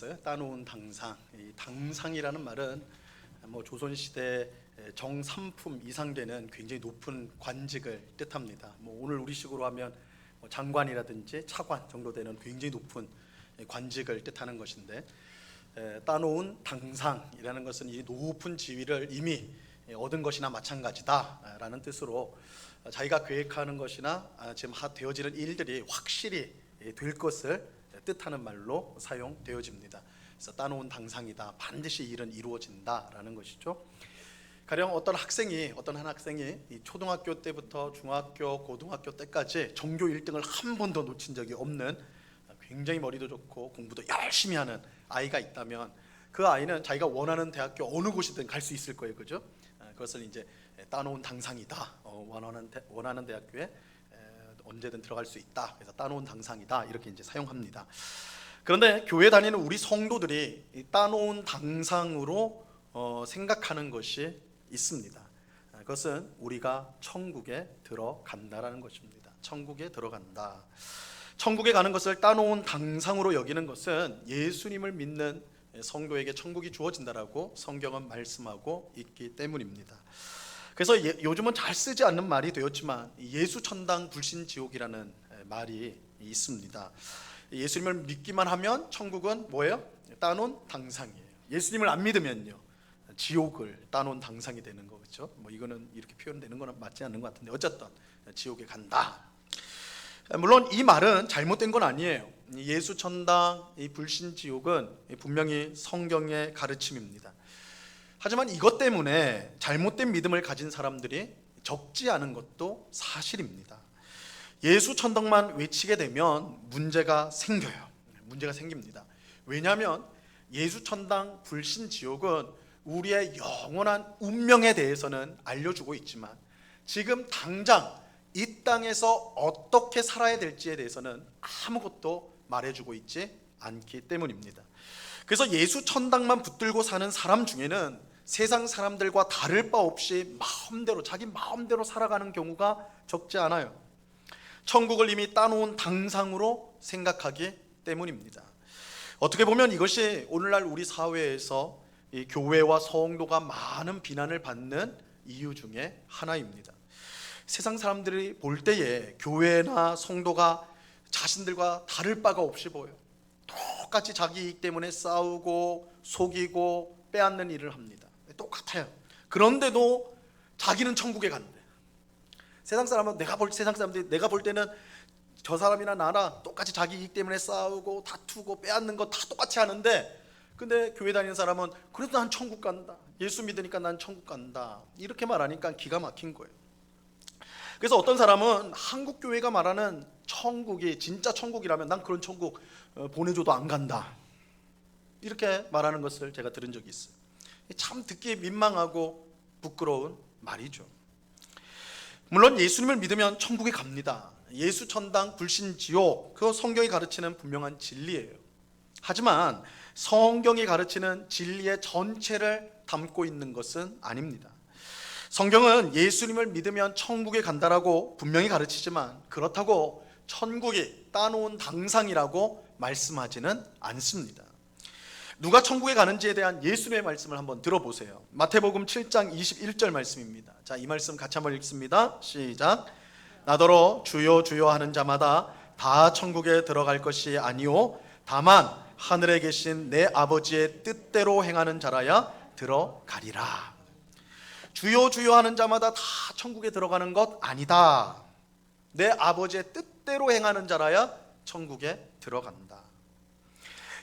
따놓은 당상. 이 당상이라는 말은 조선시대 정삼품 이상 되는 굉장히 높은 관직을 뜻합니다. 오늘 우리식으로 하면 장관이라든지 차관 정도 되는 굉장히 높은 관직을 뜻하는 것인데, 따놓은 당상이라는 것은 이 높은 지위를 이미 얻은 것이나 마찬가지다라는 뜻으로, 자기가 계획하는 것이나 지금 되어지는 일들이 확실히 될 것을 뜻하는 말로 사용되어집니다. 그래서 따놓은 당상이다, 반드시 일은 이루어진다라는 것이죠. 가령 어떤 한 학생이 초등학교 때부터 중학교, 고등학교 때까지 전교 1등을 한 번도 놓친 적이 없는 굉장히 머리도 좋고 공부도 열심히 하는 아이가 있다면, 그 아이는 자기가 원하는 대학교 어느 곳이든 갈 수 있을 거예요, 그죠? 그것을 이제 따놓은 당상이다, 원하는 대학교에 언제든 들어갈 수 있다, 그래서 따놓은 당상이다, 이렇게 이제 사용합니다. 그런데 교회 다니는 우리 성도들이 이 따놓은 당상으로 생각하는 것이 있습니다. 그것은 우리가 천국에 들어간다라는 것입니다. 천국에 들어간다. 천국에 가는 것을 따놓은 당상으로 여기는 것은 예수님을 믿는 성도에게 천국이 주어진다라고 성경은 말씀하고 있기 때문입니다. 그래서 요즘은 잘 쓰지 않는 말이 되었지만 예수천당 불신지옥이라는 말이 있습니다. 예수님을 믿기만 하면 천국은 뭐예요? 따놓은 당상이에요. 예수님을 안 믿으면요, 지옥을 따놓은 당상이 되는 거겠죠. 이거는 이렇게 표현되는 건 맞지 않는 것 같은데, 어쨌든 지옥에 간다. 물론 이 말은 잘못된 건 아니에요. 예수천당, 이 불신지옥은 분명히 성경의 가르침입니다. 하지만 이것 때문에 잘못된 믿음을 가진 사람들이 적지 않은 것도 사실입니다. 예수 천당만 외치게 되면 문제가 생깁니다. 왜냐하면 예수 천당 불신 지옥은 우리의 영원한 운명에 대해서는 알려주고 있지만, 지금 당장 이 땅에서 어떻게 살아야 될지에 대해서는 아무것도 말해주고 있지 않기 때문입니다. 그래서 예수 천당만 붙들고 사는 사람 중에는 세상 사람들과 다를 바 없이 자기 마음대로 살아가는 경우가 적지 않아요. 천국을 이미 따놓은 당상으로 생각하기 때문입니다. 어떻게 보면 이것이 오늘날 우리 사회에서 이 교회와 성도가 많은 비난을 받는 이유 중에 하나입니다. 세상 사람들이 볼 때에 교회나 성도가 자신들과 다를 바가 없이 보여요. 똑같이 자기 이익 때문에 싸우고 속이고 빼앗는 일을 합니다. 똑같아요. 그런데도 자기는 천국에 간대. 세상 사람들이 내가 볼 때는 저 사람이나 나나 똑같이 자기 이익 때문에 싸우고 다투고 빼앗는 거 다 똑같이 하는데, 근데 교회 다니는 사람은 그래도 난 천국 간다, 예수 믿으니까 난 천국 간다, 이렇게 말하니까 기가 막힌 거예요. 그래서 어떤 사람은 한국 교회가 말하는 천국이 진짜 천국이라면 난 그런 천국 보내줘도 안 간다, 이렇게 말하는 것을 제가 들은 적이 있어요. 참 듣기 민망하고 부끄러운 말이죠. 물론 예수님을 믿으면 천국에 갑니다. 예수 천당 불신 지옥, 그 성경이 가르치는 분명한 진리예요. 하지만 성경이 가르치는 진리의 전체를 담고 있는 것은 아닙니다. 성경은 예수님을 믿으면 천국에 간다라고 분명히 가르치지만, 그렇다고 천국이 따놓은 당상이라고 말씀하지는 않습니다. 누가 천국에 가는지에 대한 예수님의 말씀을 한번 들어보세요. 마태복음 7장 21절 말씀입니다. 자, 이 말씀 같이 한번 읽습니다. 시작. 나더러 주여 주여 하는 자마다 다 천국에 들어갈 것이 아니오 다만 하늘에 계신 내 아버지의 뜻대로 행하는 자라야 들어가리라. 주여 주여 하는 자마다 다 천국에 들어가는 것 아니다. 내 아버지의 뜻대로 행하는 자라야 천국에 들어간다.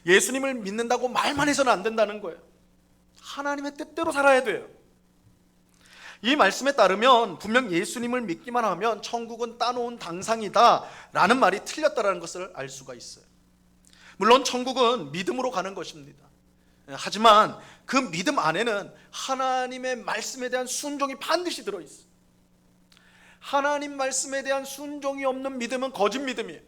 예수님을 믿는다고 말만 해서는 안 된다는 거예요. 하나님의 뜻대로 살아야 돼요. 이 말씀에 따르면 분명 예수님을 믿기만 하면 천국은 따놓은 당상이다 라는 말이 틀렸다는 것을 알 수가 있어요. 물론 천국은 믿음으로 가는 것입니다. 하지만 그 믿음 안에는 하나님의 말씀에 대한 순종이 반드시 들어있어요. 하나님 말씀에 대한 순종이 없는 믿음은 거짓 믿음이에요.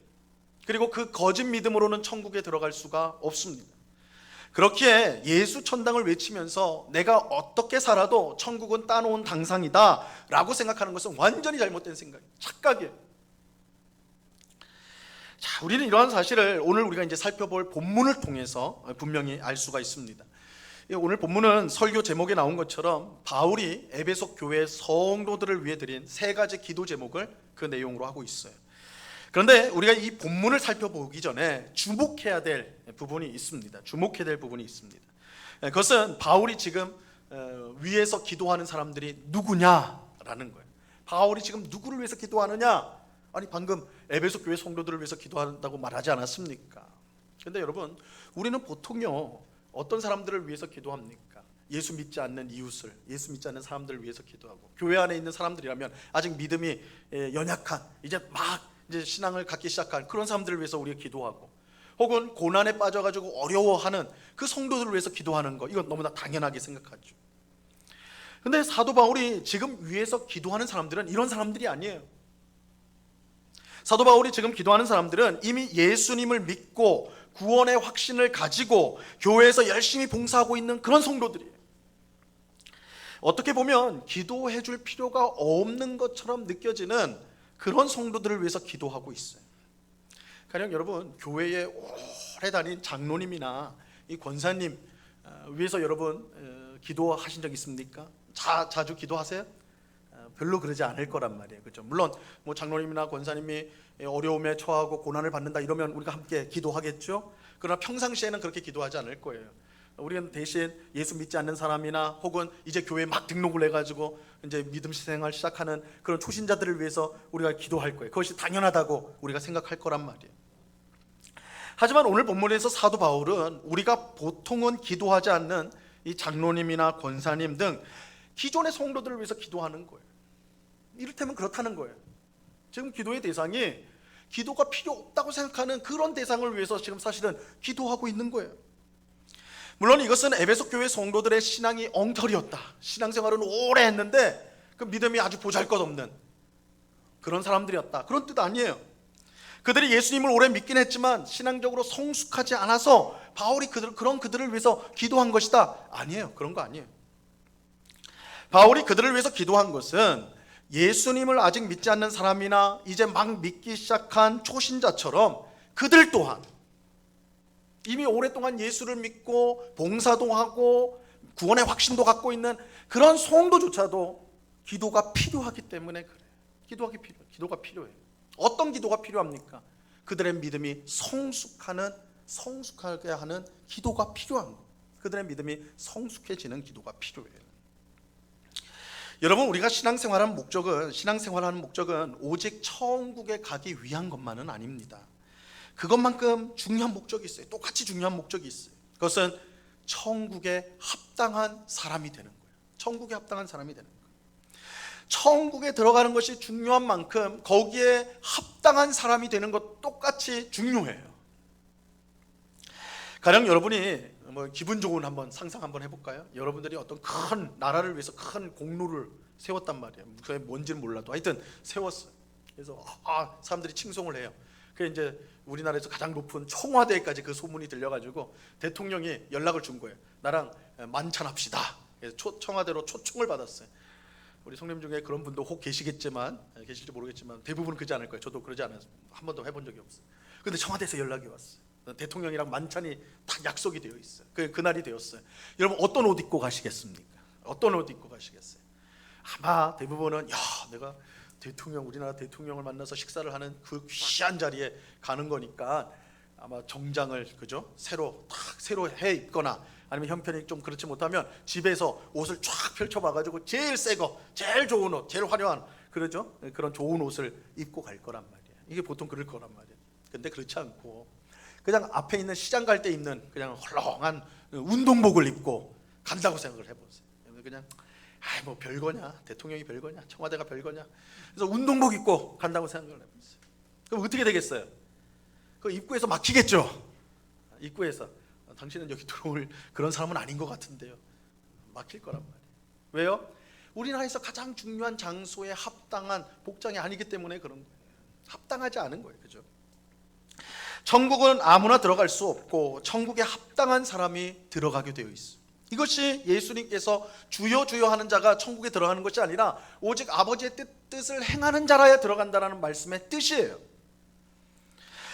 그리고 그 거짓 믿음으로는 천국에 들어갈 수가 없습니다. 그렇기에 예수 천당을 외치면서 내가 어떻게 살아도 천국은 따놓은 당상이다 라고 생각하는 것은 완전히 잘못된 생각이에요. 착각이에요. 자, 우리는 이러한 사실을 오늘 우리가 이제 살펴볼 본문을 통해서 분명히 알 수가 있습니다. 오늘 본문은 설교 제목에 나온 것처럼 바울이 에베소 교회 성도들을 위해 드린 세 가지 기도 제목을 그 내용으로 하고 있어요. 그런데 우리가 이 본문을 살펴보기 전에 주목해야 될 부분이 있습니다. 주목해야 될 부분이 있습니다. 그것은 바울이 지금 위에서 기도하는 사람들이 누구냐라는 거예요. 바울이 지금 누구를 위해서 기도하느냐? 아니 방금 에베소 교회 성도들을 위해서 기도한다고 말하지 않았습니까? 그런데 여러분, 우리는 보통요 어떤 사람들을 위해서 기도합니까? 예수 믿지 않는 이웃을, 예수 믿지 않는 사람들을 위해서 기도하고, 교회 안에 있는 사람들이라면 아직 믿음이 연약한, 이제 신앙을 갖기 시작한 그런 사람들을 위해서 우리가 기도하고, 혹은 고난에 빠져가지고 어려워하는 그 성도들을 위해서 기도하는 거, 이건 너무나 당연하게 생각하죠. 근데 사도 바울이 지금 위에서 기도하는 사람들은 이런 사람들이 아니에요. 사도 바울이 지금 기도하는 사람들은 이미 예수님을 믿고 구원의 확신을 가지고 교회에서 열심히 봉사하고 있는 그런 성도들이에요. 어떻게 보면 기도해 줄 필요가 없는 것처럼 느껴지는 그런 성도들을 위해서 기도하고 있어요. 가령 여러분, 교회에 오래 다닌 장로님이나 이 권사님 위해서 여러분 기도하신 적 있습니까? 자주 기도하세요? 별로 그러지 않을 거란 말이에요. 그렇죠? 물론 뭐 장로님이나 권사님이 어려움에 처하고 고난을 받는다 이러면 우리가 함께 기도하겠죠. 그러나 평상시에는 그렇게 기도하지 않을 거예요. 우리는 대신 예수 믿지 않는 사람이나 혹은 이제 교회에 막 등록을 해가지고 이제 믿음 생활 시작하는 그런 초신자들을 위해서 우리가 기도할 거예요. 그것이 당연하다고 우리가 생각할 거란 말이에요. 하지만 오늘 본문에서 사도 바울은 우리가 보통은 기도하지 않는 이 장로님이나 권사님 등 기존의 성도들을 위해서 기도하는 거예요. 이를테면 그렇다는 거예요. 지금 기도의 대상이 기도가 필요 없다고 생각하는 그런 대상을 위해서 지금 사실은 기도하고 있는 거예요. 물론 이것은 에베소 교회 성도들의 신앙이 엉터리였다, 신앙생활은 오래 했는데 그 믿음이 아주 보잘것없는 그런 사람들이었다, 그런 뜻 아니에요. 그들이 예수님을 오래 믿긴 했지만 신앙적으로 성숙하지 않아서 바울이 그들을 위해서 기도한 것이다, 아니에요. 그런 거 아니에요. 바울이 그들을 위해서 기도한 것은 예수님을 아직 믿지 않는 사람이나 이제 막 믿기 시작한 초신자처럼 그들 또한 이미 오랫동안 예수를 믿고 봉사도 하고 구원의 확신도 갖고 있는 그런 성도조차도 기도가 필요하기 때문에 그래요. 기도가 필요해요. 어떤 기도가 필요합니까? 그들의 믿음이 성숙하게 하는 기도가 필요한 거예요. 그들의 믿음이 성숙해지는 기도가 필요해요. 여러분, 우리가 신앙생활하는 목적은 오직 천국에 가기 위한 것만은 아닙니다. 그것만큼 중요한 목적이 있어요. 똑같이 중요한 목적이 있어요. 그것은 천국에 합당한 사람이 되는 거예요. 천국에 합당한 사람이 되는 거예요. 천국에 들어가는 것이 중요한 만큼 거기에 합당한 사람이 되는 것 똑같이 중요해요. 가령 여러분이 기분 좋은 한번 상상 한번 해볼까요? 여러분들이 어떤 큰 나라를 위해서 큰 공로를 세웠단 말이에요. 그게 뭔지는 몰라도 하여튼 세웠어요. 그래서 사람들이 칭송을 해요. 그게 이제 우리나라에서 가장 높은 청와대까지 그 소문이 들려가지고 대통령이 연락을 준 거예요. 나랑 만찬합시다. 그래서 청와대로 초청을 받았어요. 우리 성님 중에 그런 분도 혹 계실지 모르겠지만 대부분은 그러지 않을 거예요. 저도 그러지 않아서 한 번도 해본 적이 없어요. 근데 청와대에서 연락이 왔어요. 대통령이랑 만찬이 딱 약속이 되어 있어요. 그날이 되었어요. 여러분, 어떤 옷 입고 가시겠습니까? 어떤 옷 입고 가시겠어요? 아마 대부분은 내가 우리나라 대통령을 만나서 식사를 하는 그 귀한 자리에 가는 거니까 아마 정장을 새로 해 입거나, 아니면 형편이 좀 그렇지 못하면 집에서 옷을 쫙 펼쳐봐가지고 제일 새 거, 제일 좋은 옷, 제일 화려한 그런 좋은 옷을 입고 갈 거란 말이에요. 이게 보통 그럴 거란 말이에요. 근데 그렇지 않고 그냥 앞에 있는 시장 갈 때 입는 그냥 헐렁한 운동복을 입고 간다고 생각을 해보세요. 그냥 뭐 별거냐, 대통령이 별거냐, 청와대가 별거냐, 그래서 운동복 입고 간다고 생각을 해보세요. 그럼 어떻게 되겠어요? 그 입구에서 막히겠죠. 입구에서 당신은 여기 들어올 그런 사람은 아닌 것 같은데요. 막힐 거란 말이에요. 왜요? 우리나라에서 가장 중요한 장소에 합당한 복장이 아니기 때문에 그런 거예요. 합당하지 않은 거예요. 그죠? 천국은 아무나 들어갈 수 없고 천국에 합당한 사람이 들어가게 되어 있어요. 이것이 예수님께서 주여 주여 하는 자가 천국에 들어가는 것이 아니라 오직 아버지의 뜻을 행하는 자라야 들어간다라는 말씀의 뜻이에요.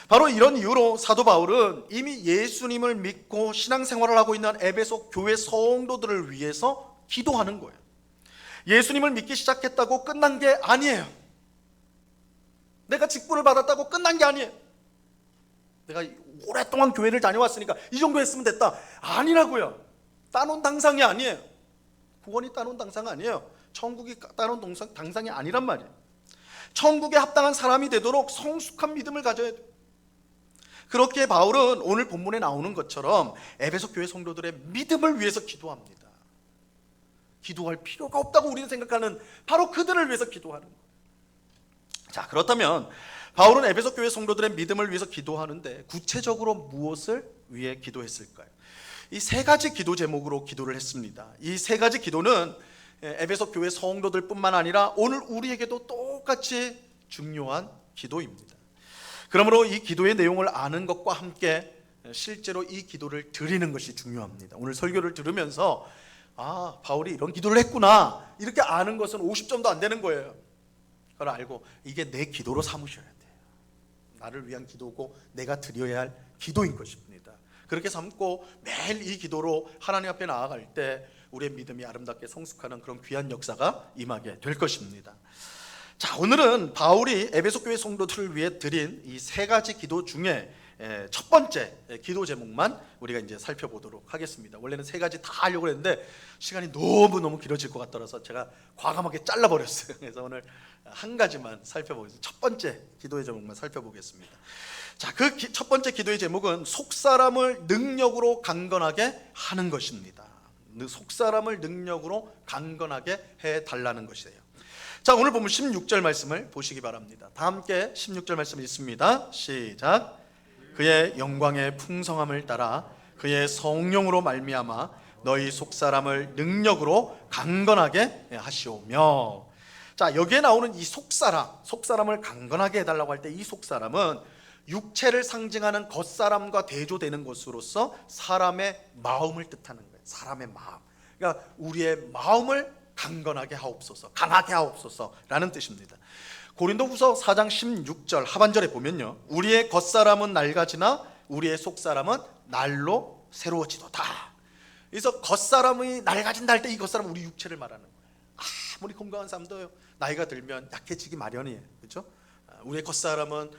바로 이런 이유로 사도 바울은 이미 예수님을 믿고 신앙생활을 하고 있는 에베소 교회 성도들을 위해서 기도하는 거예요. 예수님을 믿기 시작했다고 끝난 게 아니에요. 내가 직분을 받았다고 끝난 게 아니에요. 내가 오랫동안 교회를 다녀왔으니까 이 정도 했으면 됐다, 아니라고요. 따놓은 당상이 아니에요. 구원이 따놓은 당상 아니에요. 천국이 따놓은 당상이 아니란 말이에요. 천국에 합당한 사람이 되도록 성숙한 믿음을 가져야 돼요. 그렇게 바울은 오늘 본문에 나오는 것처럼 에베소 교회 성도들의 믿음을 위해서 기도합니다. 기도할 필요가 없다고 우리는 생각하는 바로 그들을 위해서 기도하는 거예요. 자, 그렇다면 바울은 에베소 교회 성도들의 믿음을 위해서 기도하는데 구체적으로 무엇을 위해 기도했을까요? 이 세 가지 기도 제목으로 기도를 했습니다. 이 세 가지 기도는 에베소 교회 성도들뿐만 아니라 오늘 우리에게도 똑같이 중요한 기도입니다. 그러므로 이 기도의 내용을 아는 것과 함께 실제로 이 기도를 드리는 것이 중요합니다. 오늘 설교를 들으면서 바울이 이런 기도를 했구나, 이렇게 아는 것은 50점도 안 되는 거예요. 그걸 알고 이게 내 기도로 삼으셔야 돼요. 나를 위한 기도고 내가 드려야 할 기도인 것입니다. 그렇게 삼고 매일 이 기도로 하나님 앞에 나아갈 때 우리의 믿음이 아름답게 성숙하는 그런 귀한 역사가 임하게 될 것입니다. 자, 오늘은 바울이 에베소 교회 성도들을 위해 드린 이 세 가지 기도 중에 첫 번째 기도 제목만 우리가 이제 살펴보도록 하겠습니다. 원래는 세 가지 다 하려고 했는데 시간이 너무 길어질 것 같더라서 제가 과감하게 잘라버렸어요. 그래서 오늘 한 가지만 살펴보겠습니다. 첫 번째 기도의 제목만 살펴보겠습니다. 자, 그 첫 번째 기도의 제목은 속사람을 능력으로 강건하게 하는 것입니다. 속사람을 능력으로 강건하게 해달라는 것이에요. 자, 오늘 보면 16절 말씀을 보시기 바랍니다. 다 함께 16절 말씀 읽습니다. 시작. 그의 영광의 풍성함을 따라 그의 성령으로 말미암아 너희 속사람을 능력으로 강건하게 하시오며. 자, 여기에 나오는 이 속사람을 강건하게 해달라고 할 때 이 속사람은 육체를 상징하는 겉사람과 대조되는 것으로서 사람의 마음을 뜻하는 거예요. 사람의 마음. 그러니까 우리의 마음을 강건하게 하옵소서, 강하게 하옵소서라는 뜻입니다. 고린도후서 4장 16절 하반절에 보면요, 우리의 겉사람은 낡아지나 우리의 속사람은 날로 새로워지도다. 그래서 겉사람이 낡아진다 할 때 이 겉사람은 우리 육체를 말하는 거예요. 아무리 건강한 사람도요, 나이가 들면 약해지기 마련이에요. 그렇죠? 우리의 겉사람은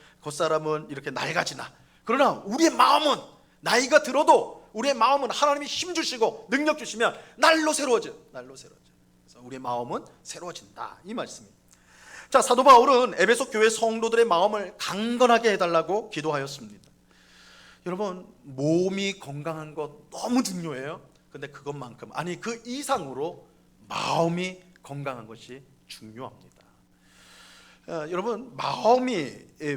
이렇게 낡아지나, 그러나 우리의 마음은 나이가 들어도 우리의 마음은 하나님이 힘 주시고 능력 주시면 날로 새로워져요. 그래서 우리의 마음은 새로워진다, 이 말씀입니다. 자, 사도 바울은 에베소 교회 성도들의 마음을 강건하게 해달라고 기도하였습니다. 여러분, 몸이 건강한 것 너무 중요해요. 근데 그것만큼, 아니 그 이상으로 마음이 건강한 것이 중요합니다. 여러분,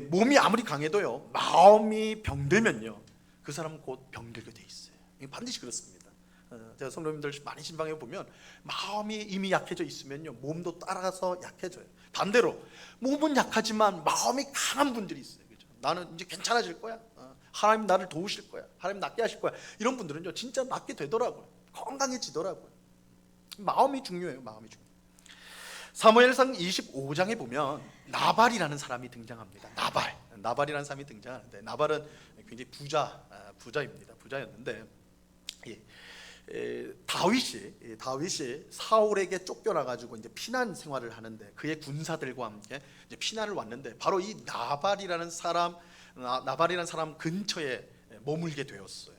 몸이 아무리 강해도요, 마음이 병들면요, 그 사람은 곧 병들게 돼 있어요. 반드시 그렇습니다. 제가 성도님들 많이 신방에 보면 마음이 이미 약해져 있으면요, 몸도 따라서 약해져요. 반대로 몸은 약하지만 마음이 강한 분들이 있어요. 그렇죠? 나는 이제 괜찮아질 거야, 하나님 나를 도우실 거야, 하나님 낫게 하실 거야, 이런 분들은요 진짜 낫게 되더라고요. 건강해지더라고요. 마음이 중요해요. 마음이 중요해요. 사무엘상 25장에 보면 나발이라는 사람이 등장합니다. 나발이라는 사람이 등장하는데, 나발은 굉장히 부자입니다. 부자였는데 다윗이 사울에게 쫓겨나가지고 이제 피난 생활을 하는데 그의 군사들과 함께 이제 피난을 왔는데 바로 이 나발이라는 사람 근처에 머물게 되었어요.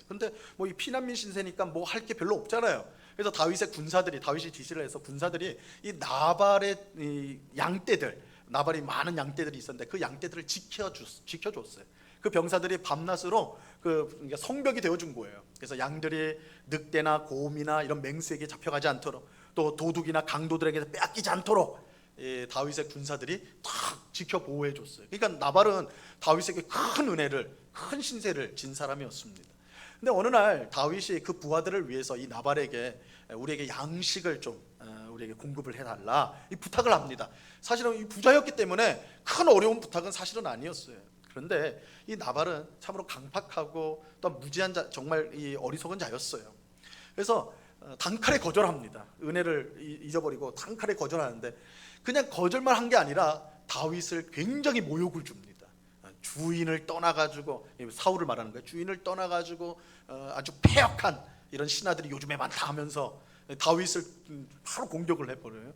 근데 뭐 이 피난민 신세니까 뭐 할 게 별로 없잖아요. 그래서 다윗이 지시를 해서 군사들이 이 나발의 이 나발이 많은 양떼들이 있었는데 그 양떼들을 지켜줬어요. 그 병사들이 밤낮으로 그러니까 성벽이 되어준 거예요. 그래서 양들이 늑대나 곰이나 이런 맹수에게 잡혀가지 않도록, 또 도둑이나 강도들에게 빼앗기지 않도록 다윗의 군사들이 탁 지켜 보호해 줬어요. 그러니까 나발은 다윗에게 큰 신세를 진 사람이었습니다. 근데 어느 날 다윗이 그 부하들을 위해서 이 나발에게 우리에게 양식을 좀 우리에게 공급을 해달라, 이 부탁을 합니다. 사실은 이 부자였기 때문에 큰 어려운 부탁은 사실은 아니었어요. 그런데 이 나발은 참으로 강팍하고 또 무지한 자, 정말 이 어리석은 자였어요. 그래서 단칼에 거절합니다. 은혜를 잊어버리고 단칼에 거절하는데, 그냥 거절만 한 게 아니라 다윗을 굉장히 모욕을 줍니다. 주인을 떠나가지고, 사울을 말하는 거예요. 주인을 떠나가지고 아주 패역한 이런 신하들이 요즘에 많다 하면서 다윗을 바로 공격을 해버려요.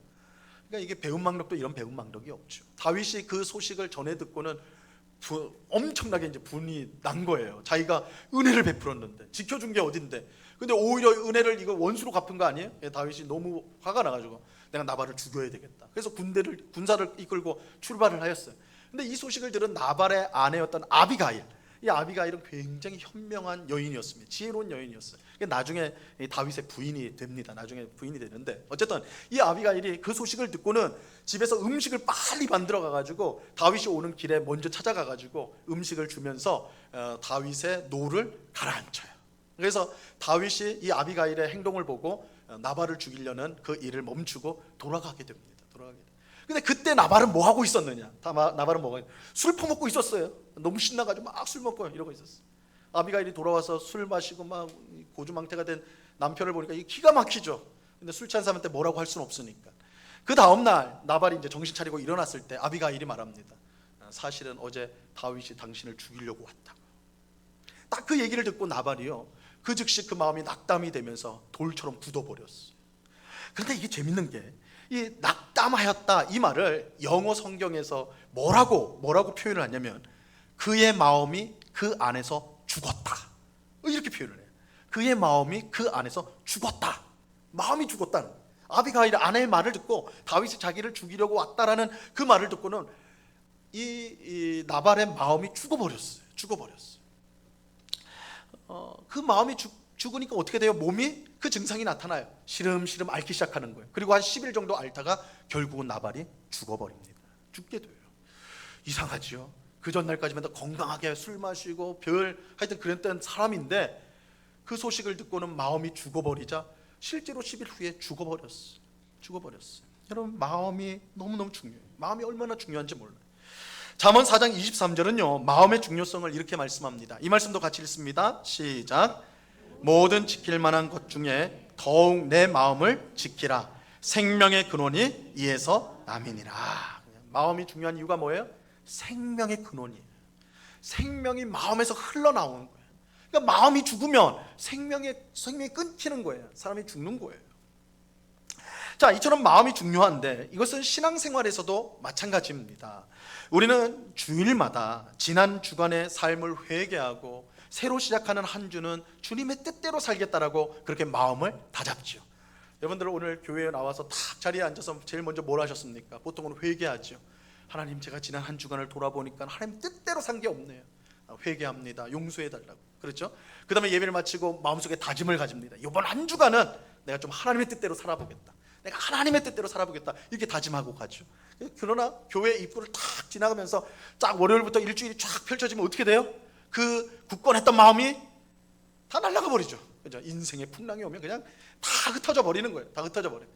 그러니까 이게 배은망덕도 이런 배은망덕이 없죠. 다윗이 그 소식을 전해 듣고는 엄청나게 이제 분이 난 거예요. 자기가 은혜를 베풀었는데, 지켜준 게 어딘데, 근데 오히려 은혜를 이거 원수로 갚은 거 아니에요? 다윗이 너무 화가 나가지고 내가 나발을 죽여야 되겠다. 그래서 군사를 이끌고 출발을 하였어요. 근데 이 소식을 들은 나발의 아내였던 아비가일, 이 아비가일은 굉장히 현명한 여인이었습니다. 지혜로운 여인이었어요. 나중에 다윗의 부인이 됩니다. 나중에 부인이 되는데, 어쨌든 이 아비가일이 그 소식을 듣고는 집에서 음식을 빨리 만들어 가가지고 다윗이 오는 길에 먼저 찾아가 가지고 음식을 주면서 다윗의 노를 가라앉혀요. 그래서 다윗이 이 아비가일의 행동을 보고 나발을 죽이려는 그 일을 멈추고 돌아가게 됩니다. 근데 그때 나발은 뭐 하고 있었느냐? 나발은 술 퍼먹고 있었어요. 너무 신나가지고 막 술 먹고 이러고 있었어요. 아비가일이 돌아와서 술 마시고 막 고주망태가 된 남편을 보니까 이게 기가 막히죠. 근데 술 취한 사람한테 뭐라고 할 수는 없으니까. 그 다음날 나발이 이제 정신 차리고 일어났을 때 아비가일이 말합니다. 사실은 어제 다윗이 당신을 죽이려고 왔다. 딱 그 얘기를 듣고 나발이요, 그 즉시 그 마음이 낙담이 되면서 돌처럼 굳어버렸어요. 그런데 이게 재밌는 게, 이 낙담하였다 이 말을 영어 성경에서 뭐라고 표현을 하냐면, 그의 마음이 그 안에서 죽었다, 이렇게 표현을 해요. 그의 마음이 그 안에서 죽었다. 마음이 죽었다는, 아비가일 아내의 말을 듣고 다윗이 자기를 죽이려고 왔다라는 그 말을 듣고는 이 나발의 마음이 죽어버렸어요. 그 마음이 죽으니까 어떻게 돼요? 몸이 그 증상이 나타나요. 시름시름 앓기 시작하는 거예요. 그리고 한 10일 정도 앓다가 결국은 나발이 죽어버립니다. 죽게 돼요. 이상하지요? 그 전날까지만 건강하게 술 마시고 하여튼 그랬던 사람인데, 그 소식을 듣고는 마음이 죽어버리자 실제로 10일 후에 죽어버렸어요. 여러분, 마음이 너무너무 중요해요. 마음이 얼마나 중요한지 몰라요. 잠언 4장 23절은요 마음의 중요성을 이렇게 말씀합니다. 이 말씀도 같이 읽습니다. 시작. 모든 지킬 만한 것 중에 더욱 내 마음을 지키라. 생명의 근원이 이에서 남이니라. 마음이 중요한 이유가 뭐예요? 생명의 근원이에요. 생명이 마음에서 흘러나오는 거예요. 그러니까 마음이 죽으면 생명이 끊기는 거예요. 사람이 죽는 거예요. 자, 이처럼 마음이 중요한데 이것은 신앙생활에서도 마찬가지입니다. 우리는 주일마다 지난 주간의 삶을 회개하고 새로 시작하는 한 주는 주님의 뜻대로 살겠다라고 그렇게 마음을 다잡지요. 여러분들 오늘 교회에 나와서 딱 자리에 앉아서 제일 먼저 뭘 하셨습니까? 보통은 회개하죠. 하나님, 제가 지난 한 주간을 돌아보니까 하나님 뜻대로 산 게 없네요. 회개합니다. 용서해달라고. 그렇죠? 그 다음에 예배를 마치고 마음속에 다짐을 가집니다. 이번 한 주간은 내가 좀 하나님의 뜻대로 살아보겠다. 내가 하나님의 뜻대로 살아보겠다. 이렇게 다짐하고 가죠. 그러나 교회 입구를 탁 지나가면서 쫙 월요일부터 일주일이 쫙 펼쳐지면 어떻게 돼요? 그 굳건했던 마음이 다 날아가 버리죠. 그죠? 인생의 풍랑이 오면 그냥 다 흩어져 버리는 거예요. 다 흩어져 버려요.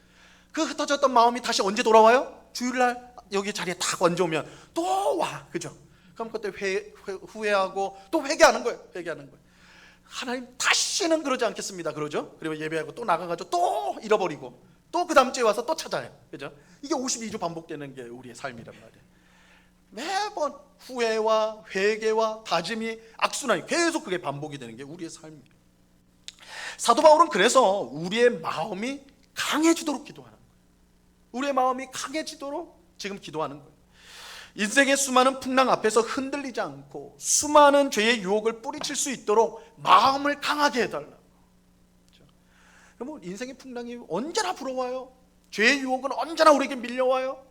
그 흩어졌던 마음이 다시 언제 돌아와요? 주일날 여기 자리에 딱 얹어오면 또 와. 그죠? 그럼 그때 후회하고 또 회개하는 거예요. 하나님, 다시는 그러지 않겠습니다. 그러죠? 그리고 예배하고 또 나가가지고 또 잃어버리고 또 그 다음 주에 와서 또 찾아요. 그죠? 이게 52주 반복되는 게 우리의 삶이란 말이에요. 매번 후회와 회개와 다짐이 악순환이 계속 그게 반복이 되는 게 우리의 삶이에요. 사도 바울은 그래서 우리의 마음이 강해지도록 기도하는 거예요. 우리의 마음이 강해지도록 지금 기도하는 거예요. 인생의 수많은 풍랑 앞에서 흔들리지 않고 수많은 죄의 유혹을 뿌리칠 수 있도록 마음을 강하게 해달라고. 그러면 인생의 풍랑이 언제나 불어와요. 죄의 유혹은 언제나 우리에게 밀려와요.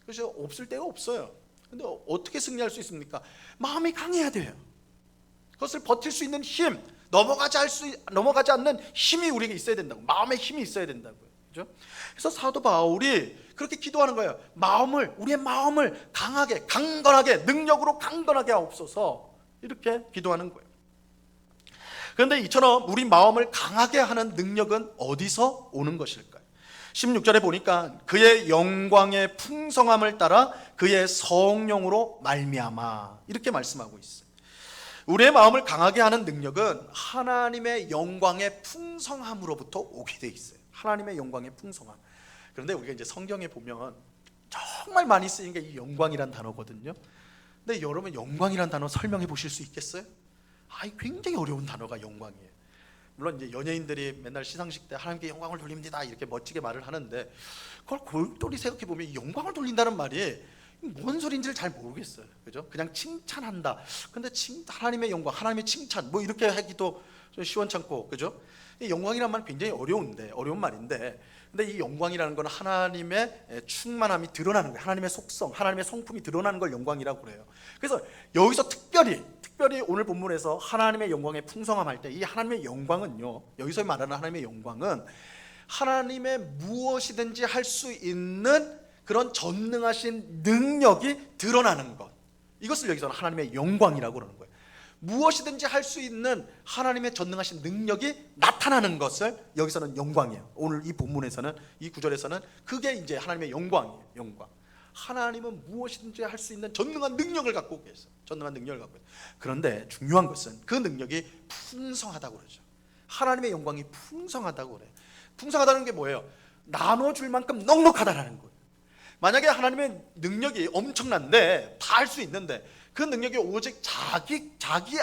그래서 없을 때가 없어요. 근데 어떻게 승리할 수 있습니까? 마음이 강해야 돼요. 그것을 버틸 수 있는 힘, 넘어가지 않는 힘이 우리에게 있어야 된다고. 마음의 힘이 있어야 된다고요. 그렇죠? 그래서 사도 바울이 그렇게 기도하는 거예요. 우리의 마음을 강하게, 강건하게, 능력으로 강건하게 하옵소서. 이렇게 기도하는 거예요. 그런데 이처럼 우리 마음을 강하게 하는 능력은 어디서 오는 것일까요? 16절에 보니까 그의 영광의 풍성함을 따라 그의 성령으로 말미암아, 이렇게 말씀하고 있어요. 우리의 마음을 강하게 하는 능력은 하나님의 영광의 풍성함으로부터 오게 돼 있어요. 하나님의 영광의 풍성함. 그런데 우리가 이제 성경에 보면 정말 많이 쓰이는 게 이 영광이란 단어거든요. 근데 여러분 영광이란 단어 설명해 보실 수 있겠어요? 굉장히 어려운 단어가 영광이에요. 물론 이제 연예인들이 맨날 시상식 때 하나님께 영광을 돌립니다 이렇게 멋지게 말을 하는데, 그걸 골똘히 생각해 보면 영광을 돌린다는 말이 뭔 소리인지를 잘 모르겠어요. 그죠? 그냥 칭찬한다. 근데 하나님의 영광, 하나님의 칭찬 뭐 이렇게 하기도 좀 시원찮고, 그죠? 이 영광이란 말 굉장히 어려운 말인데, 근데 이 영광이라는 건 하나님의 충만함이 드러나는 거예요. 하나님의 속성, 하나님의 성품이 드러나는 걸 영광이라고 그래요. 그래서 여기서 특별히 오늘 본문에서 하나님의 영광의 풍성함 할 때, 이 하나님의 영광은요, 여기서 말하는 하나님의 영광은 하나님의 무엇이든지 할 수 있는 그런 전능하신 능력이 드러나는 것, 이것을 여기서는 하나님의 영광이라고 그러는 거예요. 무엇이든지 할 수 있는 하나님의 전능하신 능력이 나타나는 것을 여기서는 영광이에요. 오늘 이 본문에서는, 이 구절에서는 그게 이제 하나님의 영광이에요. 영광. 하나님은 무엇이든지 할 수 있는 전능한 능력을 갖고 계세요. 전능한 능력을 갖고 계세요. 그런데 중요한 것은 그 능력이 풍성하다고 그러죠. 하나님의 영광이 풍성하다고 그래요. 풍성하다는 게 뭐예요? 나눠줄 만큼 넉넉하다라는 거예요. 만약에 하나님의 능력이 엄청난데 다 할 수 있는데 그 능력이 오직 자기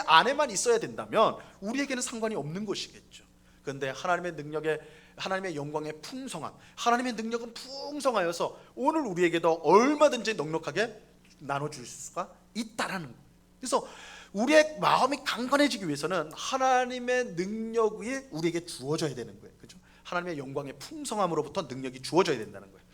안에만 있어야 된다면 우리에게는 상관이 없는 것이겠죠. 그런데 하나님의 영광의 풍성함, 하나님의 능력은 풍성하여서 오늘 우리에게도 얼마든지 넉넉하게 나눠줄 수가 있다라는 거예요. 그래서 우리의 마음이 강건해지기 위해서는 하나님의 능력이 우리에게 주어져야 되는 거예요. 그렇죠? 하나님의 영광의 풍성함으로부터 능력이 주어져야 된다는 거예요.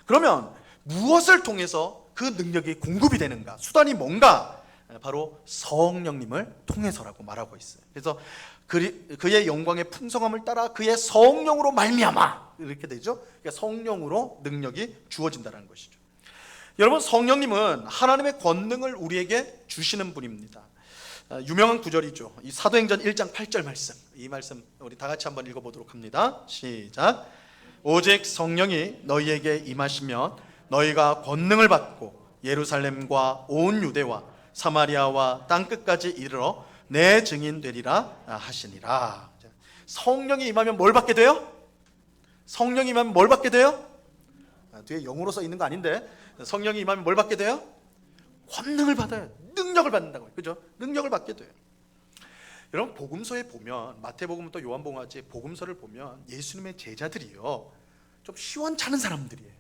그러면 무엇을 통해서 그 능력이 공급이 되는가? 수단이 뭔가? 바로 성령님을 통해서라고 말하고 있어요. 그래서 그의 영광의 풍성함을 따라 그의 성령으로 말미암아 이렇게 되죠. 그러니까 성령으로 능력이 주어진다는 것이죠. 여러분, 성령님은 하나님의 권능을 우리에게 주시는 분입니다. 유명한 구절이죠. 이 사도행전 1장 8절 말씀, 이 말씀 우리 다 같이 한번 읽어보도록 합니다. 시작. 오직 성령이 너희에게 임하시면 너희가 권능을 받고 예루살렘과 온 유대와 사마리아와 땅끝까지 이르러 내 증인 되리라 하시니라. 성령이 임하면 뭘 받게 돼요? 성령이 임하면 뭘 받게 돼요? 뒤에 영어로 써 있는 거 아닌데, 성령이 임하면 뭘 받게 돼요? 권능을 받아요. 능력을 받는다고요. 그죠? 능력을 받게 돼요. 여러분, 복음서에 보면, 마태복음부터 요한복음까지 복음서를 보면 예수님의 제자들이요, 좀 시원찮은 사람들이에요.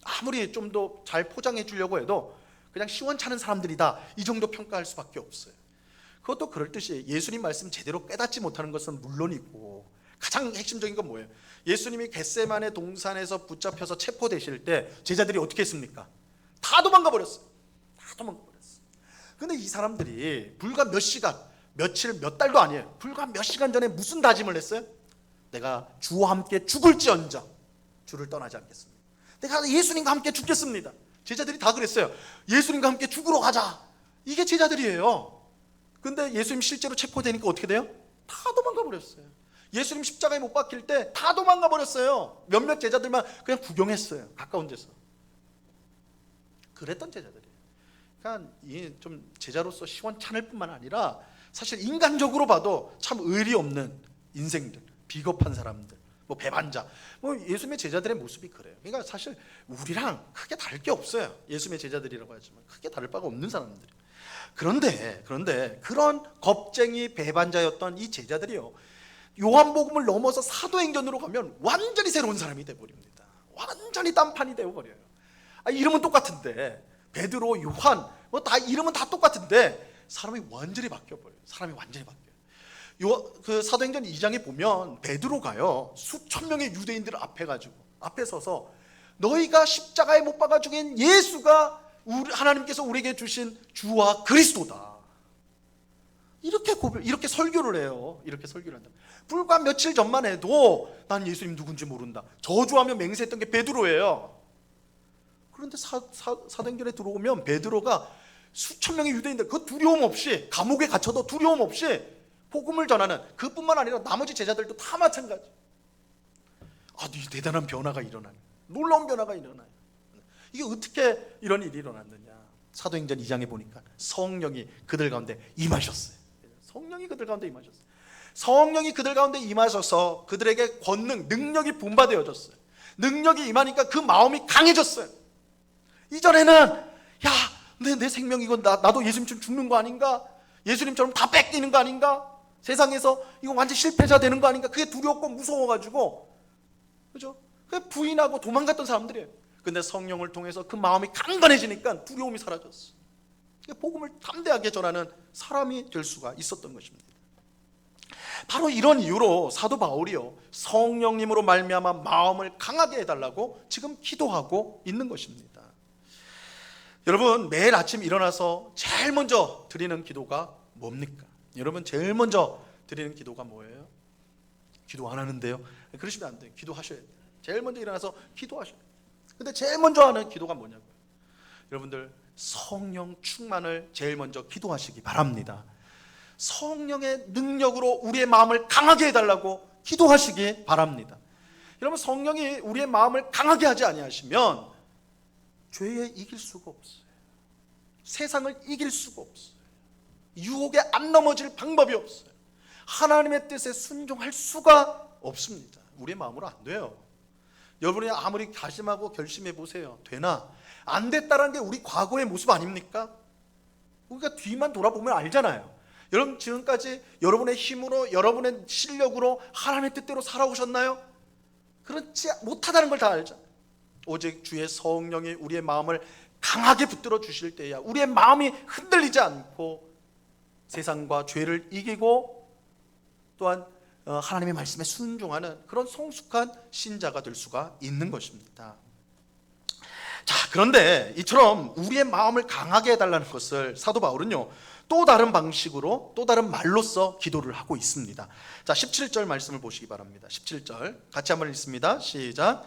아무리 좀 더 잘 포장해 주려고 해도 그냥 시원찮은 사람들이다, 이 정도 평가할 수밖에 없어요. 그것도 그럴듯이 예수님 말씀 제대로 깨닫지 못하는 것은 물론이고, 가장 핵심적인 건 뭐예요? 예수님이 겟세마네 동산에서 붙잡혀서 체포되실 때 제자들이 어떻게 했습니까? 다 도망가 버렸어요. 근데 이 사람들이 불과 몇 시간, 며칠, 몇 달도 아니에요. 불과 몇 시간 전에 무슨 다짐을 했어요? 내가 주와 함께 죽을지언정 주를 떠나지 않겠습니다. 내가 예수님과 함께 죽겠습니다. 제자들이 다 그랬어요. 예수님과 함께 죽으러 가자. 이게 제자들이에요. 근데 예수님 실제로 체포되니까 어떻게 돼요? 다 도망가 버렸어요. 예수님 십자가에 못 박힐 때 다 도망가 버렸어요. 몇몇 제자들만 그냥 구경했어요. 가까운 데서. 그랬던 제자들이에요. 그러니까 좀 제자로서 시원찮을 뿐만 아니라 사실 인간적으로 봐도 참 의리 없는 인생들, 비겁한 사람들, 뭐 배반자, 뭐 예수님의 제자들의 모습이 그래요. 그러니까 사실 우리랑 크게 다를 게 없어요. 예수님의 제자들이라고 하지만 크게 다를 바가 없는 사람들이에요. 그런데 그런 겁쟁이 배반자였던 이 제자들이요, 요한복음을 넘어서 사도행전으로 가면 완전히 새로운 사람이 돼버립니다. 완전히 딴판이 되어버려요. 이름은 똑같은데, 베드로, 요한 뭐 다 이름은 다 똑같은데 사람이 완전히 바뀌어버려요. 그 사도행전 2장에 보면 베드로가요, 수천 명의 유대인들 앞에 서서 너희가 십자가에 못 박아 죽인 예수가 하나님께서 우리에게 주신 주와 그리스도다, 이렇게 설교를 해요. 이렇게 설교를 한다. 불과 며칠 전만 해도 난 예수님 누군지 모른다, 저주하며 맹세했던 게 베드로예요. 그런데 사도행전에 들어오면 베드로가 수천 명의 유대인들, 그 두려움 없이, 감옥에 갇혀도 두려움 없이 복음을 전하는, 그뿐만 아니라 나머지 제자들도 다 마찬가지. 이 대단한 변화가 일어나요. 놀라운 변화가 일어나요. 이게 어떻게 이런 일이 일어났느냐? 사도행전 2장에 보니까 성령이 그들 가운데 임하셨어요. 성령이 그들 가운데 임하셔서 그들에게 권능, 능력이 분바되어졌어요. 능력이 임하니까 그 마음이 강해졌어요. 이전에는 근데 내 생명 이건 나도 예수님처럼 죽는 거 아닌가? 예수님처럼 다 뺏기는 거 아닌가? 세상에서 이거 완전 실패자 되는 거 아닌가? 그게 두렵고 무서워가지고, 그죠? 그게 부인하고 도망갔던 사람들이에요. 근데 성령을 통해서 그 마음이 강건해지니까 두려움이 사라졌어. 복음을 담대하게 전하는 사람이 될 수가 있었던 것입니다. 바로 이런 이유로 사도 바울이요, 성령님으로 말미암아 마음을 강하게 해달라고 지금 기도하고 있는 것입니다. 여러분, 매일 아침 일어나서 제일 먼저 드리는 기도가 뭡니까? 여러분, 제일 먼저 드리는 기도가 뭐예요? 기도 안 하는데요? 그러시면 안 돼요. 기도하셔야 돼요. 제일 먼저 일어나서 기도하셔야 돼요. 근데 제일 먼저 하는 기도가 뭐냐고요? 여러분들, 성령 충만을 제일 먼저 기도하시기 바랍니다. 성령의 능력으로 우리의 마음을 강하게 해달라고 기도하시기 바랍니다. 여러분, 성령이 우리의 마음을 강하게 하지 아니하시면 죄에 이길 수가 없어요. 세상을 이길 수가 없어요. 유혹에 안 넘어질 방법이 없어요. 하나님의 뜻에 순종할 수가 없습니다. 우리의 마음으로 안 돼요. 여러분이 아무리 다짐하고 결심해 보세요. 되나? 안 됐다는 게 우리 과거의 모습 아닙니까? 우리가 뒤만 돌아보면 알잖아요. 여러분, 지금까지 여러분의 힘으로, 여러분의 실력으로 하나님의 뜻대로 살아오셨나요? 그렇지 못하다는 걸 다 알죠. 오직 주의 성령이 우리의 마음을 강하게 붙들어 주실 때야 우리의 마음이 흔들리지 않고 세상과 죄를 이기고 또한 하나님의 말씀에 순종하는 그런 성숙한 신자가 될 수가 있는 것입니다. 자, 그런데 이처럼 우리의 마음을 강하게 해달라는 것을 사도 바울은요, 또 다른 방식으로, 또 다른 말로써 기도를 하고 있습니다. 자, 17절 말씀을 보시기 바랍니다. 17절 같이 한번 읽습니다. 시작.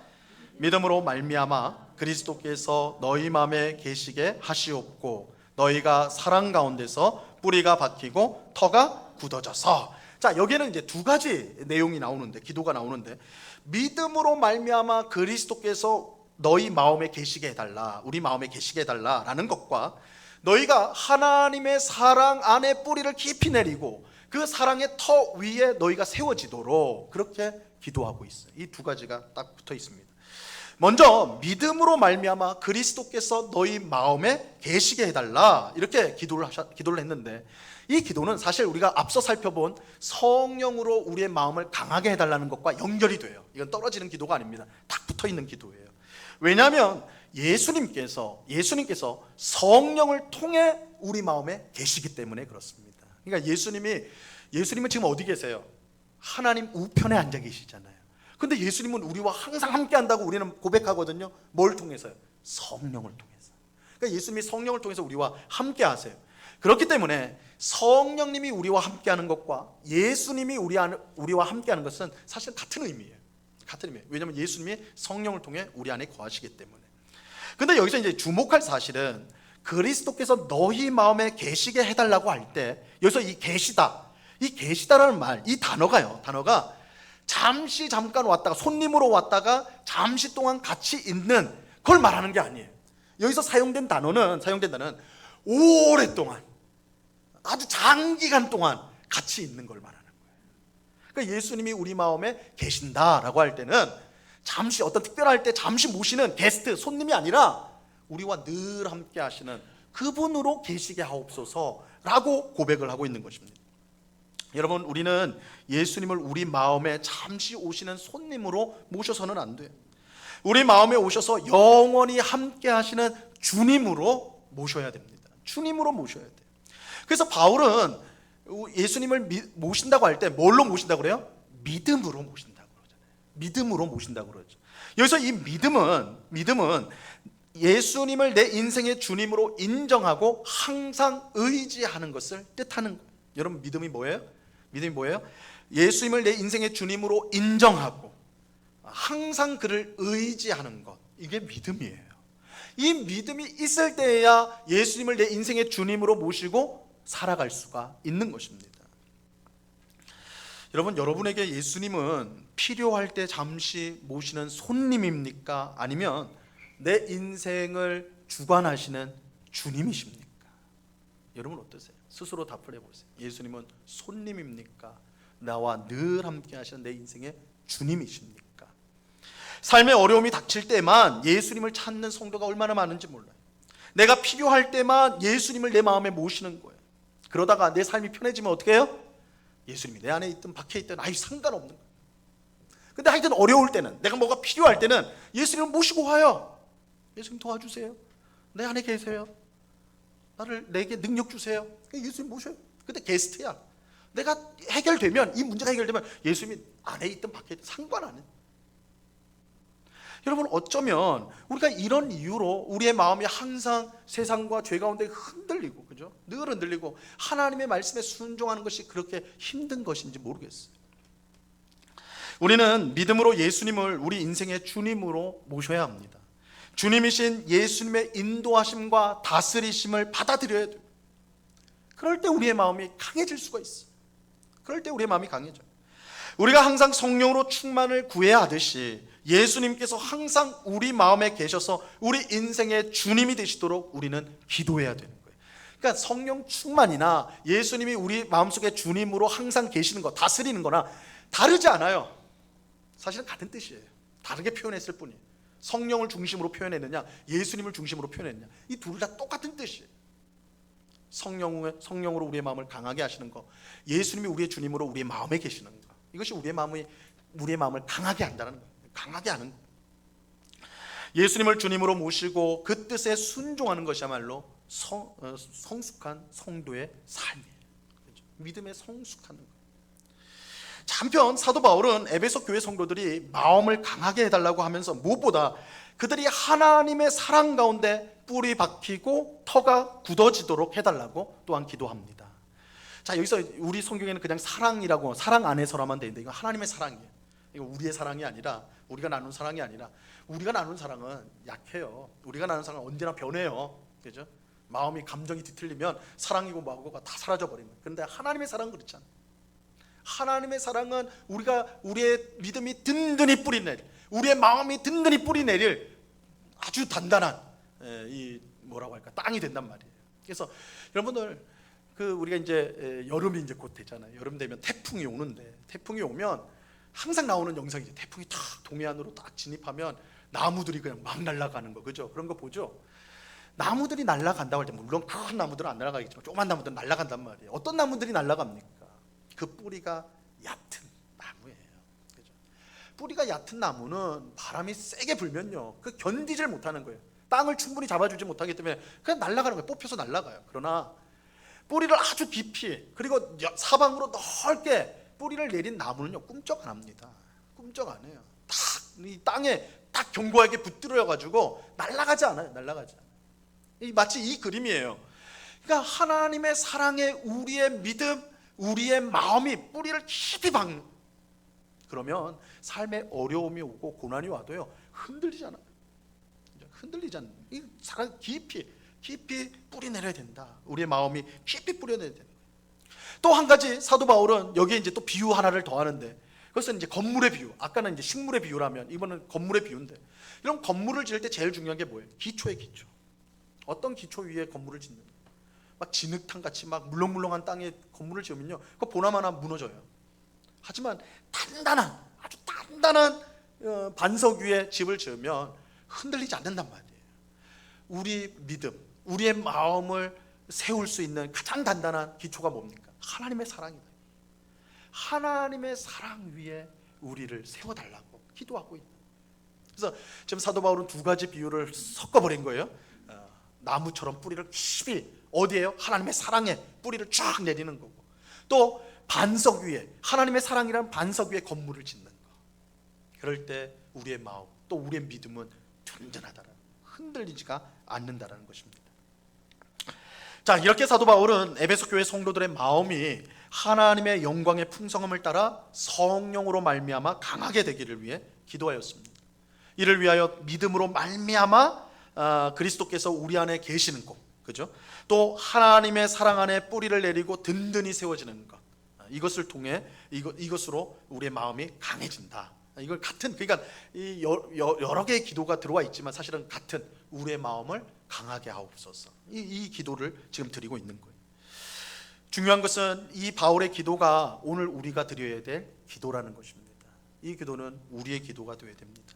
믿음으로 말미암아 그리스도께서 너희 마음에 계시게 하시옵고 너희가 사랑 가운데서 뿌리가 박히고 터가 굳어져서. 자, 여기에는 이제 두 가지 내용이 나오는데, 기도가 나오는데, 믿음으로 말미암아 그리스도께서 너희 마음에 계시게 해달라, 우리 마음에 계시게 해달라라는 것과 너희가 하나님의 사랑 안에 뿌리를 깊이 내리고 그 사랑의 터 위에 너희가 세워지도록 그렇게 기도하고 있어요. 이 두 가지가 딱 붙어 있습니다. 먼저 믿음으로 말미암아 그리스도께서 너희 마음에 계시게 해달라, 이렇게 기도를 했는데, 이 기도는 사실 우리가 앞서 살펴본 성령으로 우리의 마음을 강하게 해달라는 것과 연결이 돼요. 이건 떨어지는 기도가 아닙니다. 딱 붙어 있는 기도예요. 왜냐하면 예수님께서 성령을 통해 우리 마음에 계시기 때문에 그렇습니다. 그러니까 예수님은 지금 어디 계세요? 하나님 우편에 앉아 계시잖아요. 근데 예수님은 우리와 항상 함께 한다고 우리는 고백하거든요. 뭘 통해서요? 성령을 통해서. 그러니까 예수님이 성령을 통해서 우리와 함께 하세요. 그렇기 때문에 성령님이 우리와 함께 하는 것과 예수님이 우리와 함께 하는 것은 사실 같은 의미예요. 같은 의미예요. 왜냐하면 예수님이 성령을 통해 우리 안에 거하시기 때문에. 근데 여기서 이제 주목할 사실은 그리스도께서 너희 마음에 계시게 해달라고 할 때, 여기서 이 계시다라는 말, 이 단어가 잠시 잠깐 왔다가, 손님으로 왔다가 잠시 동안 같이 있는 그걸 말하는 게 아니에요. 여기서 사용된 단어는 오랫동안, 아주 장기간 동안 같이 있는 걸 말하는 거예요. 그러니까 예수님이 우리 마음에 계신다라고 할 때는 잠시, 어떤 특별할 때 잠시 모시는 게스트, 손님이 아니라 우리와 늘 함께 하시는 그분으로 계시게 하옵소서라고 고백을 하고 있는 것입니다. 여러분, 우리는 예수님을 우리 마음에 잠시 오시는 손님으로 모셔서는 안 돼요. 우리 마음에 오셔서 영원히 함께 하시는 주님으로 모셔야 됩니다. 주님으로 모셔야 돼요. 그래서 바울은 예수님을 모신다고 할 때 뭘로 모신다고 그래요? 믿음으로 모신다고 그러잖아요. 믿음으로 모신다고 그러죠. 여기서 이 믿음은 예수님을 내 인생의 주님으로 인정하고 항상 의지하는 것을 뜻하는 거예요. 여러분, 믿음이 뭐예요? 예수님을 내 인생의 주님으로 인정하고 항상 그를 의지하는 것, 이게 믿음이에요. 이 믿음이 있을 때에야 예수님을 내 인생의 주님으로 모시고 살아갈 수가 있는 것입니다. 여러분, 여러분에게 예수님은 필요할 때 잠시 모시는 손님입니까? 아니면 내 인생을 주관하시는 주님이십니까? 여러분 어떠세요? 스스로 답을 해보세요. 예수님은 손님입니까? 나와 늘 함께 하시는 내 인생의 주님이십니까? 삶의 어려움이 닥칠 때만 예수님을 찾는 성도가 얼마나 많은지 몰라요. 내가 필요할 때만 예수님을 내 마음에 모시는 거예요. 그러다가 내 삶이 편해지면 어떻게 해요? 예수님이 내 안에 있든 밖에 있든 아유 상관없는 거예요. 근데 하여튼 어려울 때는, 내가 뭐가 필요할 때는 예수님을 모시고 와요. 예수님 도와주세요. 내 안에 계세요. 내게 능력 주세요. 예수님 모셔요. 근데 게스트야. 내가 해결되면, 이 문제가 해결되면 예수님이 안에 있든 밖에 있든 상관 안 해요. 여러분, 어쩌면 우리가 이런 이유로 우리의 마음이 항상 세상과 죄 가운데 흔들리고, 그죠? 늘 흔들리고 하나님의 말씀에 순종하는 것이 그렇게 힘든 것인지 모르겠어요. 우리는 믿음으로 예수님을 우리 인생의 주님으로 모셔야 합니다. 주님이신 예수님의 인도하심과 다스리심을 받아들여야 돼요. 그럴 때 우리의 마음이 강해질 수가 있어요. 그럴 때 우리의 마음이 강해져요. 우리가 항상 성령으로 충만을 구해야 하듯이 예수님께서 항상 우리 마음에 계셔서 우리 인생의 주님이 되시도록 우리는 기도해야 되는 거예요. 그러니까 성령 충만이나 예수님이 우리 마음속에 주님으로 항상 계시는 거, 다스리는 거나 다르지 않아요. 사실은 같은 뜻이에요. 다르게 표현했을 뿐이에요. 성령을 중심으로 표현했느냐, 예수님을 중심으로 표현했느냐, 이 둘 다 똑같은 뜻이에요. 성령으로 우리의 마음을 강하게 하시는 거, 예수님이 우리의 주님으로 우리의 마음에 계시는 거, 이것이 우리의 마음을 강하게 한다는 거예요. 강하게 하는 거예요. 예수님을 주님으로 모시고 그 뜻에 순종하는 것이야말로 성숙한 성도의 삶이에요. 그렇죠? 믿음에 성숙하는 거예요. 한편 사도 바울은 에베소 교회 성도들이 마음을 강하게 해달라고 하면서 무엇보다 그들이 하나님의 사랑 가운데 뿌리 박히고 터가 굳어지도록 해달라고 또한 기도합니다. 자, 여기서 우리 성경에는 그냥 사랑이라고, 사랑 안에서라만 되어 있는데 이거 하나님의 사랑이에요. 이거 우리의 사랑이 아니라, 우리가 나눈 사랑이 아니라, 우리가 나눈 사랑은 약해요. 우리가 나눈 사랑은 언제나 변해요. 그죠? 마음이, 감정이 뒤틀리면 사랑이고 뭐고가 다 사라져버립니다. 그런데 하나님의 사랑은 그렇지 않아요. 하나님의 사랑은 우리의 믿음이 든든히 뿌리 내릴, 우리의 마음이 든든히 뿌리 내릴 아주 단단한 땅이 된단 말이에요. 그래서 여러분들, 우리가 이제 여름이 이제 곧 되잖아요. 여름 되면 태풍이 오는데, 태풍이 오면 항상 나오는 영상이죠. 태풍이 탁 동해안으로 딱 진입하면 나무들이 그냥 막 날아가는 거, 그죠? 그런 거 보죠. 나무들이 날아간다고 할 때 물론 큰 나무들은 안 날아가겠지만 조그만 나무들은 날아간단 말이에요. 어떤 나무들이 날아갑니까? 그 뿌리가 얕은 나무예요. 그죠? 뿌리가 얕은 나무는 바람이 세게 불면요, 견디질 못하는 거예요. 땅을 충분히 잡아주지 못하기 때문에 그냥 날아가는 거예요. 뽑혀서 날아가요. 그러나 뿌리를 아주 깊이, 그리고 사방으로 넓게 뿌리를 내린 나무는요, 꿈쩍 안 합니다. 꿈쩍 안 해요. 이 땅에 딱 견고하게 붙들어 가지고 날아가지 않아요. 날아가지 않아요. 마치 이 그림이에요. 그러니까 하나님의 사랑에 우리의 믿음, 우리의 마음이 뿌리를 깊이 박는, 그러면 삶에 어려움이 오고 고난이 와도요, 흔들리지 않아요. 흔들리지 않아요. 이 사랑 깊이 뿌리 내려야 된다. 우리의 마음이 깊이 뿌려 내야 된다. 또 한 가지 사도 바울은 여기에 이제 또 비유 하나를 더하는데, 그것은 이제 건물의 비유. 아까는 이제 식물의 비유라면 이번은 건물의 비유인데, 이런 건물을 지을 때 제일 중요한 게 뭐예요? 기초의 기초. 어떤 기초 위에 건물을 짓는, 막 진흙탕 같이 막 물렁물렁한 땅에 건물을 지으면요, 그 보나마나 무너져요. 하지만 아주 단단한 반석 위에 집을 지으면 흔들리지 않는단 말이에요. 우리 믿음, 우리의 마음을 세울 수 있는 가장 단단한 기초가 뭡니까? 하나님의 사랑이다. 하나님의 사랑 위에 우리를 세워달라고 기도하고 있다. 그래서 지금 사도 바울은 두 가지 비유를 섞어버린 거예요. 나무처럼 뿌리를 깊이, 어디에요? 하나님의 사랑에 뿌리를 쫙 내리는 거고, 또 반석 위에, 하나님의 사랑이란 반석 위에 건물을 짓는 거. 그럴 때 우리의 마음, 또 우리의 믿음은 든든하다는, 흔들리지가 않는다라는 것입니다. 자, 이렇게 사도 바울은 에베소 교회 성도들의 마음이 하나님의 영광의 풍성함을 따라 성령으로 말미암아 강하게 되기를 위해 기도하였습니다. 이를 위하여 믿음으로 말미암아 그리스도께서 우리 안에 계시는 것, 그죠? 또 하나님의 사랑 안에 뿌리를 내리고 든든히 세워지는 것, 이것을 통해 이것으로 우리의 마음이 강해진다. 이걸 같은, 그러니까 여러 개의 기도가 들어와 있지만 사실은 같은, 우리의 마음을 강하게 하옵소서, 이 기도를 지금 드리고 있는 거예요. 중요한 것은 이 바울의 기도가 오늘 우리가 드려야 될 기도라는 것입니다. 이 기도는 우리의 기도가 되어야 됩니다.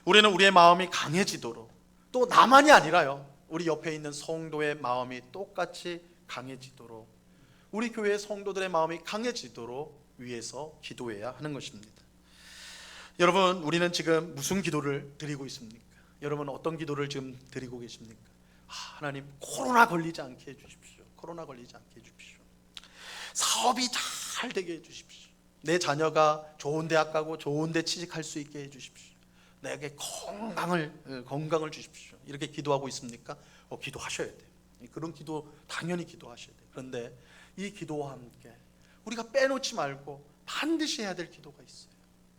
우리는 우리의 마음이 강해지도록, 또 나만이 아니라요, 우리 옆에 있는 성도의 마음이 똑같이 강해지도록, 우리 교회의 성도들의 마음이 강해지도록 위해서 기도해야 하는 것입니다. 여러분, 우리는 지금 무슨 기도를 드리고 있습니까? 여러분, 어떤 기도를 지금 드리고 계십니까? 하나님, 코로나 걸리지 않게 해주십시오. 코로나 걸리지 않게 해주십시오. 사업이 잘 되게 해주십시오. 내 자녀가 좋은 대학 가고 좋은 데 취직할 수 있게 해주십시오. 내게 건강을 주십시오. 이렇게 기도하고 있습니까? 기도하셔야 돼요. 그런 기도 당연히 기도하셔야 돼요. 그런데 이 기도와 함께 우리가 빼놓지 말고 반드시 해야 될 기도가 있어요.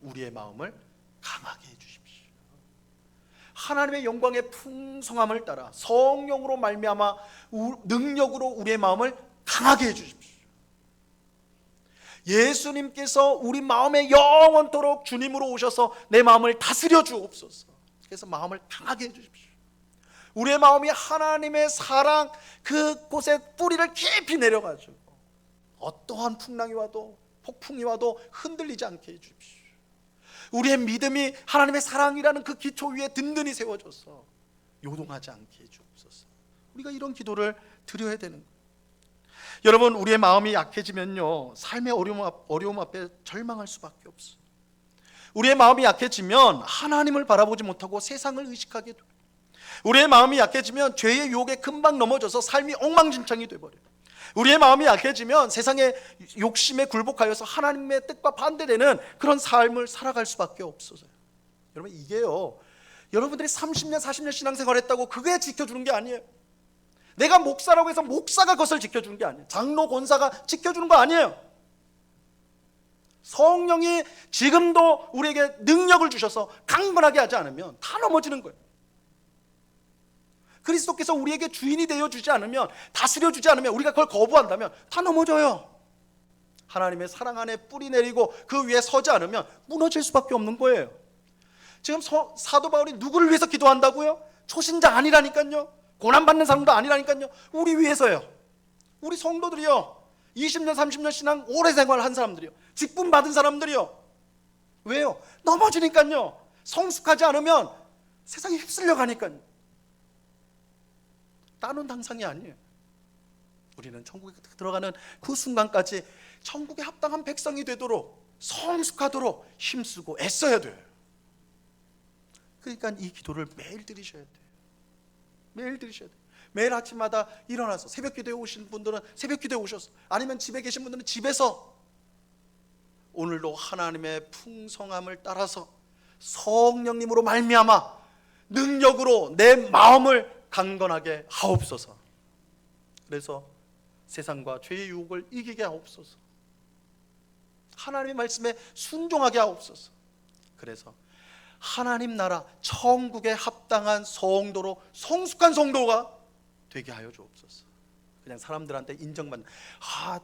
우리의 마음을 강하게 해주십시오. 하나님의 영광의 풍성함을 따라 성령으로 말미암아 능력으로 우리의 마음을 강하게 해주십시오. 예수님께서 우리 마음에 영원토록 주님으로 오셔서 내 마음을 다스려 주옵소서. 그래서 마음을 강하게 해주십시오. 우리의 마음이 하나님의 사랑 그곳에 뿌리를 깊이 내려가지고 어떠한 풍랑이 와도 폭풍이 와도 흔들리지 않게 해주십시오. 우리의 믿음이 하나님의 사랑이라는 그 기초 위에 든든히 세워져서 요동하지 않게 해주옵소서. 우리가 이런 기도를 드려야 되는 거예요. 여러분, 우리의 마음이 약해지면요, 삶의 어려움 앞에 절망할 수밖에 없어요. 우리의 마음이 약해지면 하나님을 바라보지 못하고 세상을 의식하게 돼요. 우리의 마음이 약해지면 죄의 유혹에 금방 넘어져서 삶이 엉망진창이 돼버려요. 우리의 마음이 약해지면 세상의 욕심에 굴복하여서 하나님의 뜻과 반대되는 그런 삶을 살아갈 수밖에 없어서요. 여러분, 이게요, 여러분들이 30년 40년 신앙생활했다고 그게 지켜주는 게 아니에요. 내가 목사라고 해서 목사가 그것을 지켜주는 게 아니에요. 장로 권사가 지켜주는 거 아니에요. 성령이 지금도 우리에게 능력을 주셔서 강건하게 하지 않으면 다 넘어지는 거예요. 그리스도께서 우리에게 주인이 되어주지 않으면, 다스려주지 않으면, 우리가 그걸 거부한다면 다 넘어져요. 하나님의 사랑 안에 뿌리 내리고 그 위에 서지 않으면 무너질 수밖에 없는 거예요. 지금 사도 바울이 누구를 위해서 기도한다고요? 초신자 아니라니까요. 고난받는 사람도 아니라니까요. 우리 위해서요. 우리 성도들이요, 20년 30년 신앙 오래 생활한 사람들이요, 직분 받은 사람들이요. 왜요? 넘어지니까요. 성숙하지 않으면 세상에 휩쓸려 가니까요. 따놓은 당상이 아니에요. 우리는 천국에 들어가는 그 순간까지 천국에 합당한 백성이 되도록, 성숙하도록 힘쓰고 애써야 돼요. 그러니까 이 기도를 매일 드리셔야 돼요. 매일 드리셔야 돼요. 매일 아침마다 일어나서 새벽 기도에 오신 분들은 새벽 기도에 오셔서, 아니면 집에 계신 분들은 집에서 오늘도 하나님의 풍성함을 따라서 성령님으로 말미암아 능력으로 내 마음을 강건하게 하옵소서. 그래서 세상과 죄의 유혹을 이기게 하옵소서. 하나님의 말씀에 순종하게 하옵소서. 그래서 하나님 나라 천국에 합당한 성도로, 성숙한 성도가 되게 하여 주옵소서. 그냥 사람들한테 인정받는,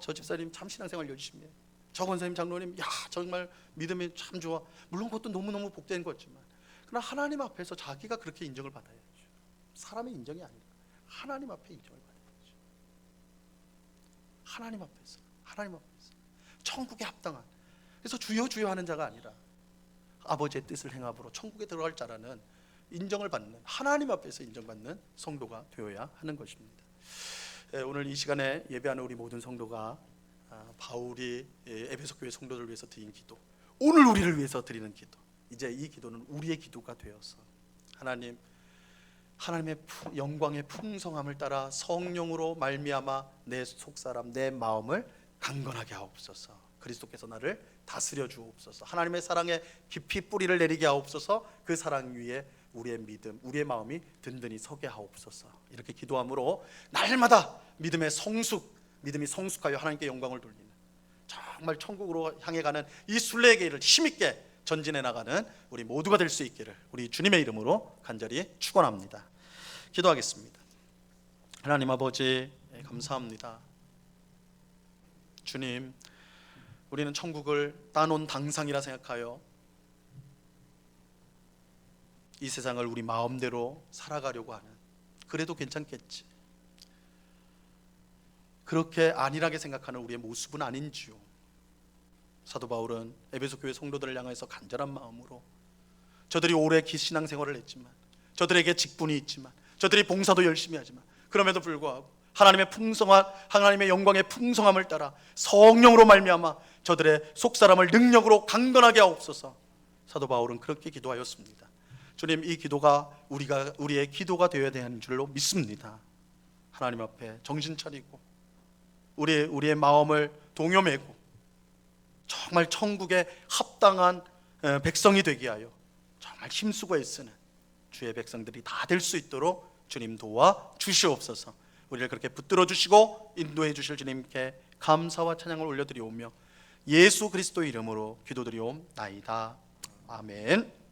저 집사님 참 신앙생활 열심히 해, 저 권사님 장로님 정말 믿음이 참 좋아, 물론 그것도 너무너무 복된 거지만, 그러나 하나님 앞에서 자기가 그렇게 인정을 받아야죠. 사람의 인정이 아니라 하나님 앞에 인정을 받아야죠. 하나님 앞에서 천국에 합당한, 그래서 주여 주여 하는 자가 아니라 아버지의 뜻을 행함으로 천국에 들어갈 자라는 인정을 받는, 하나님 앞에서 인정받는 성도가 되어야 하는 것입니다. 오늘 이 시간에 예배하는 우리 모든 성도가 바울이 에베소 교회 성도들을 위해서 드린 기도, 오늘 우리를 위해서 드리는 기도, 이제 이 기도는 우리의 기도가 되어서 하나님의 영광의 풍성함을 따라 성령으로 말미암아 내 속사람, 내 마음을 강건하게 하옵소서. 그리스도께서 나를 다스려 주옵소서. 하나님의 사랑에 깊이 뿌리를 내리게 하옵소서. 그 사랑 위에 우리의 믿음, 우리의 마음이 든든히 서게 하옵소서. 이렇게 기도함으로 날마다 믿음이 성숙하여 하나님께 영광을 돌리는, 정말 천국으로 향해 가는 이 순례의 길을 힘있게 전진해 나가는 우리 모두가 될 수 있기를 우리 주님의 이름으로 간절히 축원합니다. 기도하겠습니다. 하나님 아버지, 감사합니다. 주님, 우리는 천국을 따놓은 당상이라 생각하여 이 세상을 우리 마음대로 살아가려고 하는, 그래도 괜찮겠지, 그렇게 안일하게 생각하는 우리의 모습은 아닌지요. 사도 바울은 에베소 교회 성도들을 향해서 간절한 마음으로, 저들이 오래 신앙생활을 했지만, 저들에게 직분이 있지만, 저들이 봉사도 열심히 하지만 그럼에도 불구하고 하나님의 풍성한, 하나님의 영광의 풍성함을 따라 성령으로 말미암아 저들의 속사람을 능력으로 강건하게 하옵소서. 사도 바울은 그렇게 기도하였습니다. 주님, 이 기도가 우리의 기도가 되어야 되는 줄로 믿습니다. 하나님 앞에 정신 차리고 우리의 마음을 동요매고 정말 천국에 합당한 백성이 되게 하여 정말 힘쓰고 애쓰는 주의 백성들이 다 될 수 있도록 주님 도와 주시옵소서. 우리를 그렇게 붙들어 주시고 인도해 주실 주님께 감사와 찬양을 올려드리오며 예수 그리스도의 이름으로 기도드리옵나이다. 아멘.